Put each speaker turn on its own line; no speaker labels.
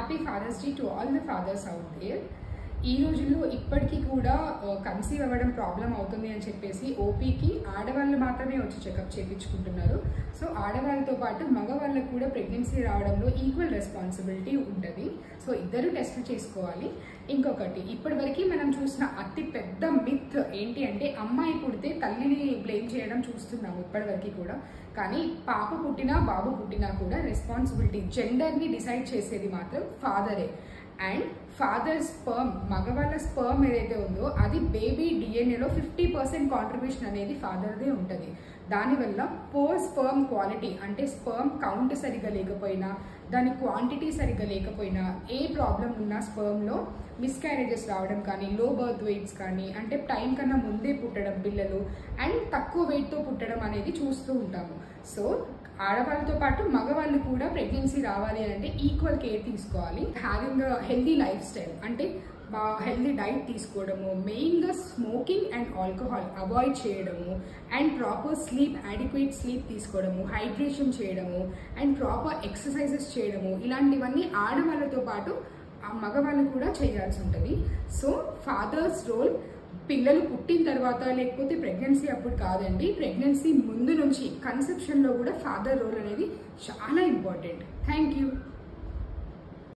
Happy father's day to all the fathers out there. ఈ రోజుల్లో ఇప్పటికీ కూడా కన్సీవ్ అవ్వడం ప్రాబ్లం అవుతుంది అని చెప్పేసి ఓపీకి ఆడవాళ్ళు మాత్రమే వచ్చి చెకప్ చేయించుకుంటున్నారు. సో ఆడవాళ్ళతో పాటు మగవాళ్ళకు కూడా ప్రెగ్నెన్సీ రావడంలో ఈక్వల్ రెస్పాన్సిబిలిటీ ఉంటుంది. సో ఇద్దరు టెస్టులు చేసుకోవాలి. ఇంకొకటి, ఇప్పటివరకు మనం చూసిన అతి పెద్ద మిత్ ఏంటి అంటే అమ్మాయి పుడితే తల్లిని బ్లేమ్ చేయడం చూస్తున్నాము ఇప్పటివరకు కూడా. కానీ పాప పుట్టినా బాబు పుట్టినా కూడా రెస్పాన్సిబిలిటీ జెండర్ని డిసైడ్ చేసేది మాత్రం ఫాదరే. అండ్ ఫాదర్ స్పర్మ్, మగవాళ్ళ స్పర్మ్ ఏదైతే ఉందో అది బేబీ డిఎన్ఏలో 50% కాంట్రిబ్యూషన్ అనేది ఫాదర్దే ఉంటుంది. దానివల్ల పోర్ స్పర్మ్ క్వాలిటీ అంటే స్పర్మ్ కౌంట్ సరిగ్గా లేకపోయినా, దాని క్వాంటిటీ సరిగ్గా లేకపోయినా, ఏ ప్రాబ్లం ఉన్నా స్పర్మ్లో మిస్క్యారేజెస్ రావడం కానీ, లో బర్త్ వెయిట్స్ కానీ, అంటే టైం కన్నా ముందే పుట్టడం పిల్లలు, అండ్ తక్కువ వెయిట్తో పుట్టడం అనేది చూస్తూ ఉంటాము. సో ఆడవాళ్ళతో పాటు మగవాళ్ళు కూడా ప్రెగ్నెన్సీ రావాలి అంటే ఈక్వల్ కేర్ తీసుకోవాలి. హ్యావింగ్ హెల్దీ లైఫ్ స్టైల్ అంటే హెల్దీ డైట్ తీసుకోవడము, మెయిన్గా స్మోకింగ్ అండ్ ఆల్కహాల్ అవాయిడ్ చేయడము, and proper sleep, adequate sleep తీసుకోవడము, హైడ్రేషన్ చేయడము, అండ్ ప్రాపర్ ఎక్సర్సైజెస్ చేయడము, ఇలాంటివన్నీ ఆడవాళ్ళతో పాటు మగవాళ్ళు కూడా చేయాల్సి ఉంటుంది. సో ఫాదర్స్ రోల్ పిల్లలు పుట్టిన తర్వాత లేకపోతే ప్రెగ్నెన్సీ అప్పుడు కాదండి, ప్రెగ్నెన్సీ ముందు నుంచి కన్సెప్షన్లో కూడా ఫాదర్ రోల్ అనేది చాలా ఇంపార్టెంట్. Thank you.